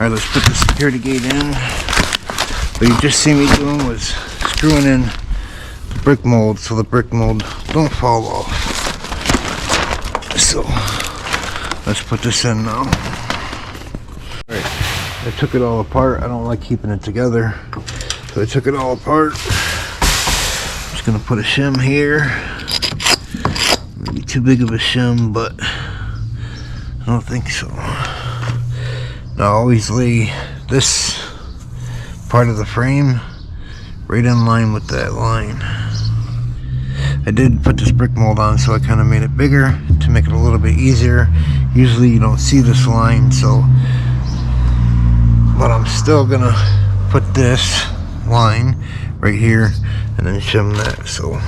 Alright, let's put the security gate in. What you just see me doing was screwing in the brick mold so the brick mold don't fall off. So let's put this in now. Alright, I took it all apart. I don't like keeping it together, so I took it all apart. I'm just gonna put a shim here. Maybe too big of a shim, but I don't think so. Now I always lay this part of the frame right in line with that line. I did put this brick mold on, so I kind of made it bigger to make it a little bit easier. Usually you don't see this line, so, but I'm still gonna put this line right here and then shim that. So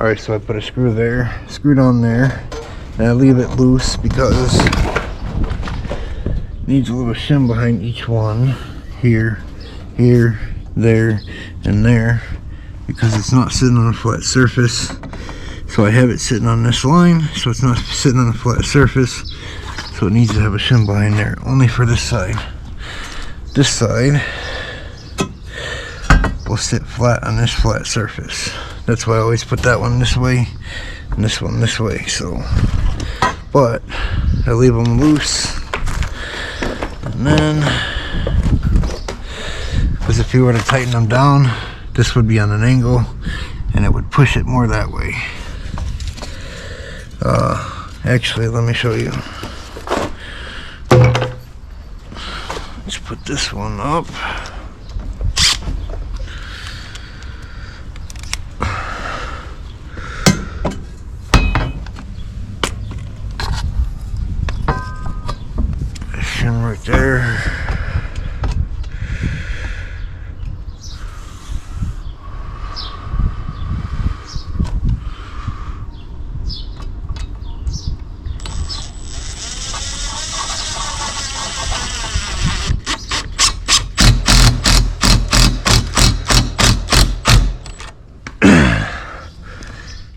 alright, so I put a screw there, screwed on there, and I leave it loose because it needs a little shim behind each one. Here, here, there, and there, because it's not sitting on a flat surface. So I have it sitting on this line, so it's not sitting on a flat surface, so it needs to have a shim behind there, only for this side. This side will sit flat on this flat surface. That's why I always put that one this way and this one this way. So, but I leave them loose, and then, because if you were to tighten them down, this would be on an angle and it would push it more that way. Actually, let me show you. Let's put this one up. Shim right there.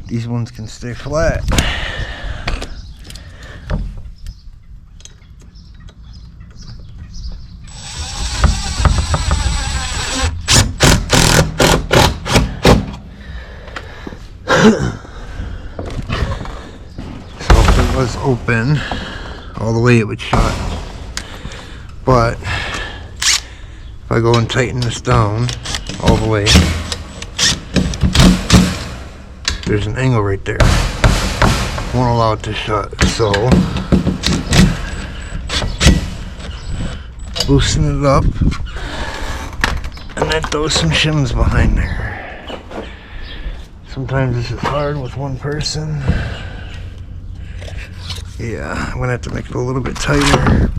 These ones can stay flat. So if it was open all the way, it would shut. But if I go and tighten this down all the way, there's an angle right there. Won't allow it to shut. So loosen it up and then throw some shims behind there. Sometimes this is hard with one person. Yeah, I'm gonna have to make it a little bit tighter.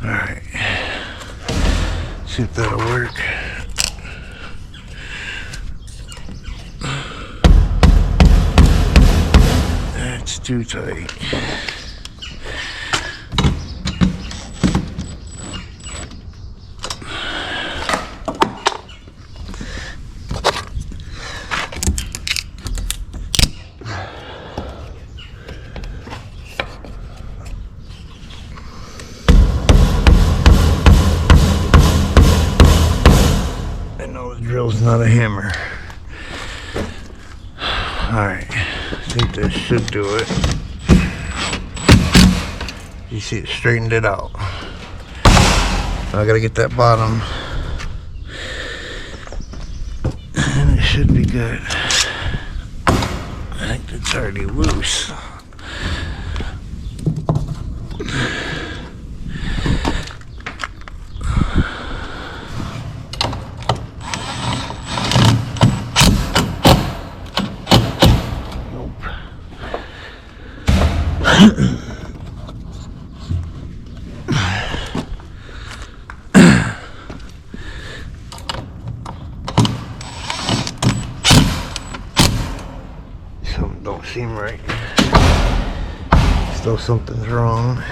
Alright, see if that'll work. That's too tight. Drill's not a hammer. Alright, I think this should do it. You see it straightened it out. Now I gotta get that bottom, and it should be good. I think it's already loose. don't seem right. Still something's wrong.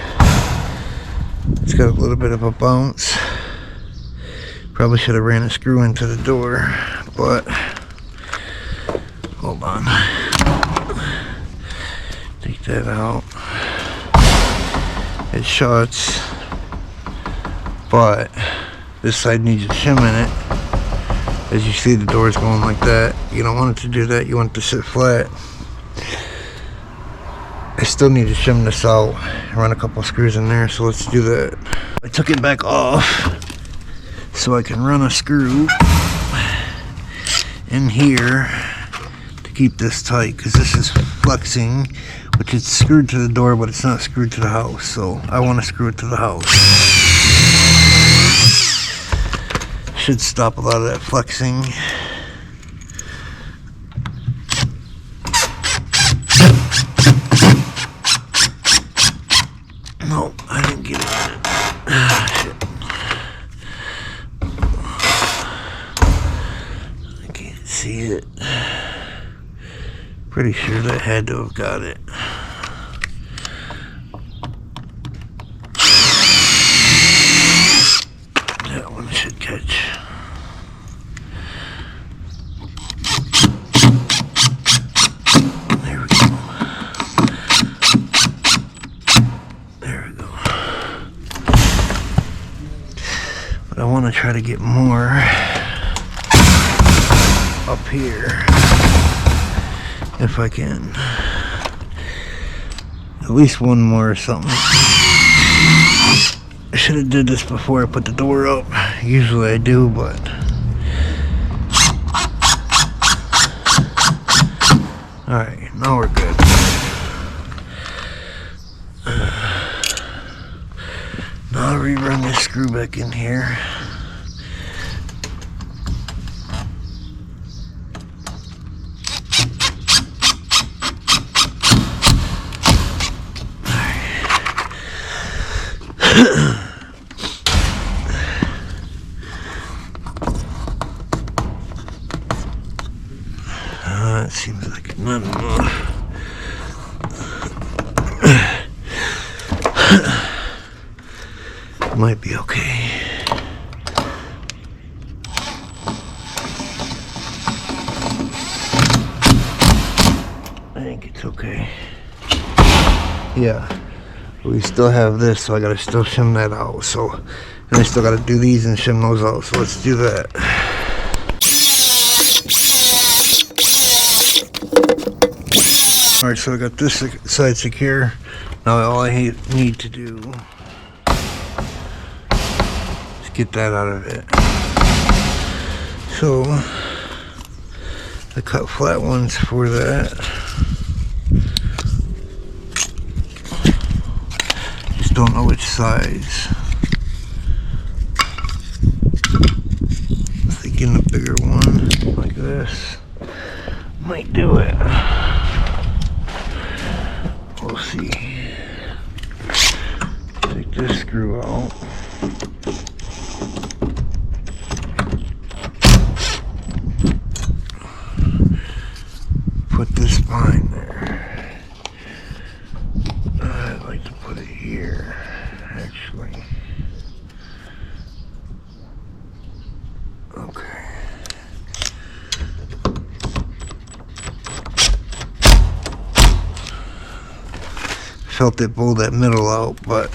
It's got a little bit of a bounce. Probably should have ran a screw into the door, but hold on. Take that out. It shuts, but this side needs a shim in it. As you see, the door's going like that. You don't want it to do that. You want it to sit flat. I still need to shim this out and run a couple screws in there, so let's do that. I took it back off so I can run a screw in here to keep this tight, because this is flexing, which is screwed to the door, but it's not screwed to the house, so I want to screw it to the house. Should stop a lot of that flexing. No, I didn't get it. Shit. I can't see it. Pretty sure that had to have got it. That one should catch. There we go. There we go. But I want to try to get more up here. If I can. At least one more or something. I should have did this before I put the door up. Usually I do, but alright, now we're good. Now I'll rerun this screw back in here. It seems like not enough. Might be okay. I think it's okay. Yeah. We still have this, so I gotta still shim that out. So, and I still gotta do these and shim those out. So let's do that. Alright, so I got this side secure. Now all I need to do is get that out of it. So I cut flat ones for that. Don't know which size. Thinking a bigger one like this might do it. We'll see. Take this screw out. Put this spine there. I'd like to put it here, actually. Okay. Felt it pull that middle out, but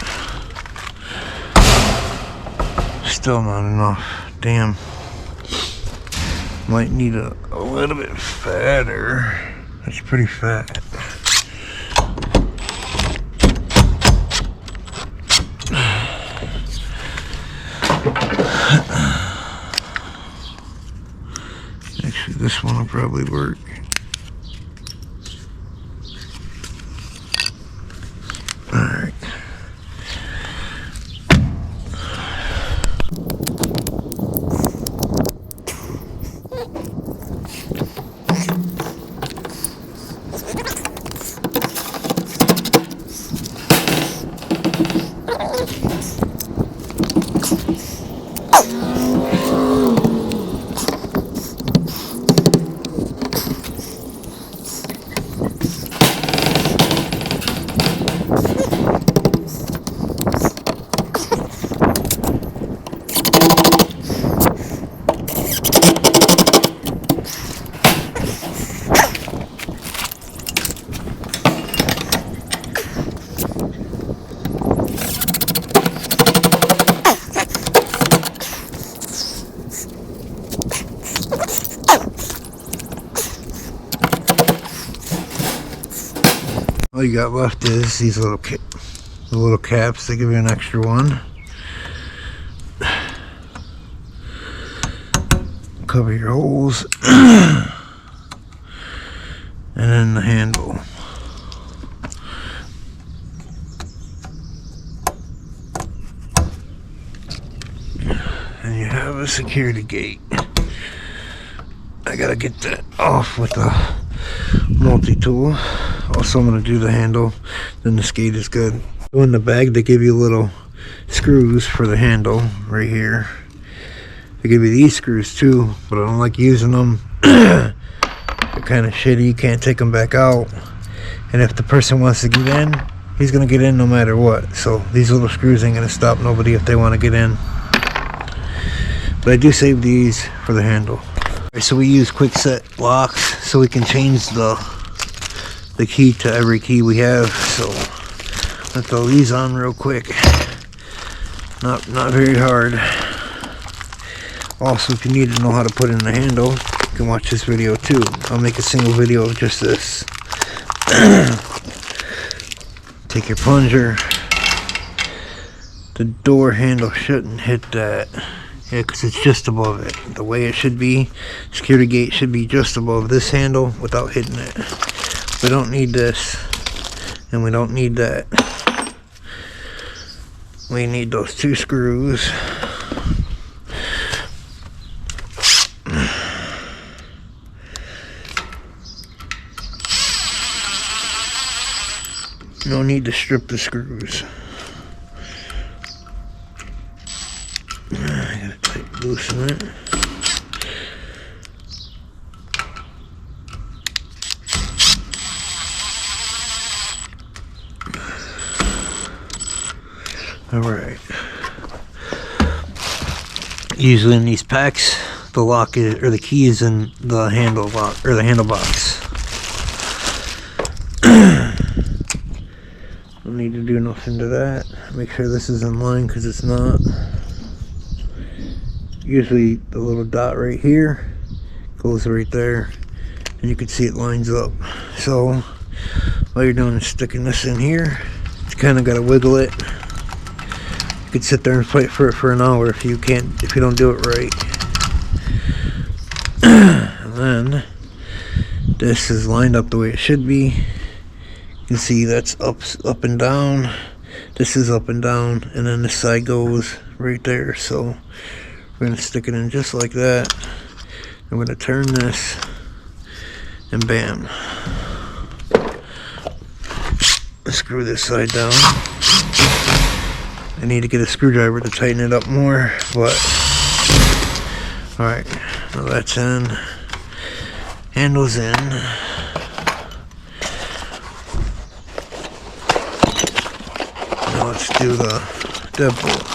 still not enough. Damn. Might need a little bit fatter. That's pretty fat. Actually, this one will probably work. Alright. All you got left is these little caps. They give you an extra one. Cover your holes. And then the handle. And you have a security gate. I gotta get that off with the multi-tool. Also, I'm gonna do the handle. Then the skate is good. So in the bag, they give you little screws for the handle right here. They give you these screws too, but I don't like using them. They're kind of shitty. You can't take them back out. And if the person wants to get in, he's gonna get in no matter what. So these little screws ain't gonna stop nobody if they want to get in. But I do save these for the handle. Alright, so we use quick set locks so we can change the key to every key we have. So let's throw these on real quick. Not very hard. Also, if you need to know how to put in the handle, you can watch this video too. I'll make a single video of just this. Take your plunger. The door handle shouldn't hit that. Yeah, because it's just above it. The way it should be, security gate should be just above this handle without hitting it. We don't need this, and we don't need that. We need those two screws. No need to strip the screws. I gotta loosen it. Alright. Usually in these packs, the lock is, or the key is in the handle lock, or the handle box. Don't need to do nothing to that. Make sure this is in line because it's not. Usually the little dot right here goes right there, and you can see it lines up. So all you're doing is sticking this in here. You kind of got to wiggle it. You could sit there and fight for it for an hour if you don't do it right. And then this is lined up the way it should be. You can see that's up and down. This is up and down, and then this side goes right there. So we're going to stick it in just like that. I'm going to turn this, and bam. Screw this side down. I need to get a screwdriver to tighten it up more, but alright, now that's in. Handle's in. Now let's do the deadbolt.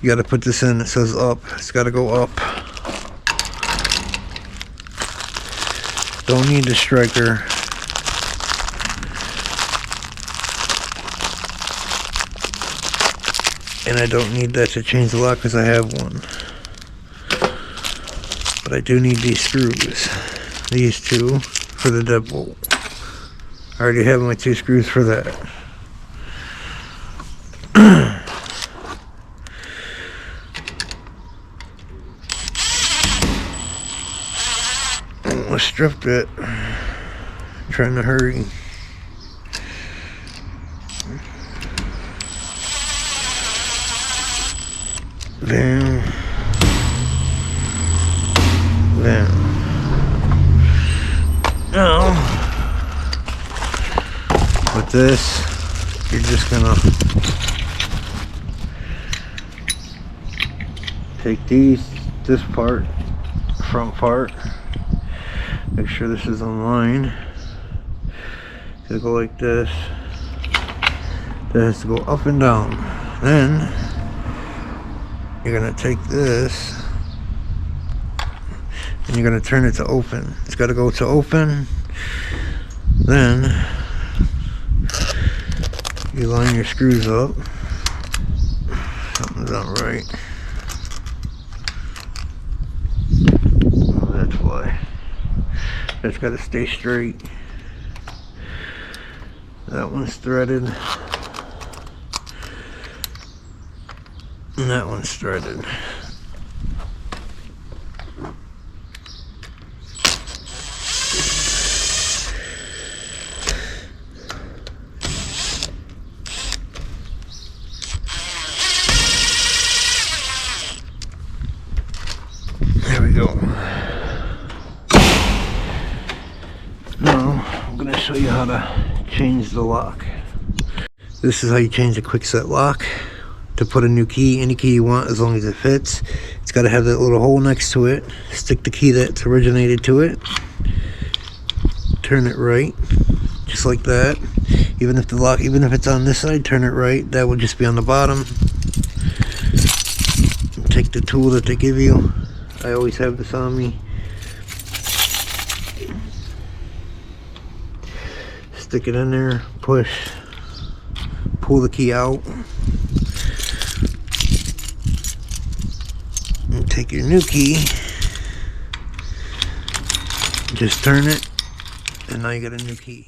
You gotta put this in. It says up. It's gotta go up. Don't need the striker. And I don't need that to change the lock because I have one. But I do need these screws. These two for the deadbolt. I already have my two screws for that. I stripped it. Trying to hurry. Bam. Bam. Now, with this, you're just gonna take this part, front part. Make sure this is on line. It'll go like this. That has to go up and down. Then you're gonna take this and you're gonna turn it to open. It's gotta go to open. Then you line your screws up. Something's not right. Just got to stay straight. That one's threaded. And that one's threaded. There we go. Now I'm going to show you how to change the lock. This is how you change the quick set lock. To put a new key, any key you want as long as it fits. It's got to have that little hole next to it. Stick the key that's originated to it. Turn it right, just like that. Even if it's on this side, turn it right. That will just be on the bottom. Take the tool that they give you. I always have this on me. Stick it in there, push, pull the key out. And take your new key, just turn it, and now you got a new key.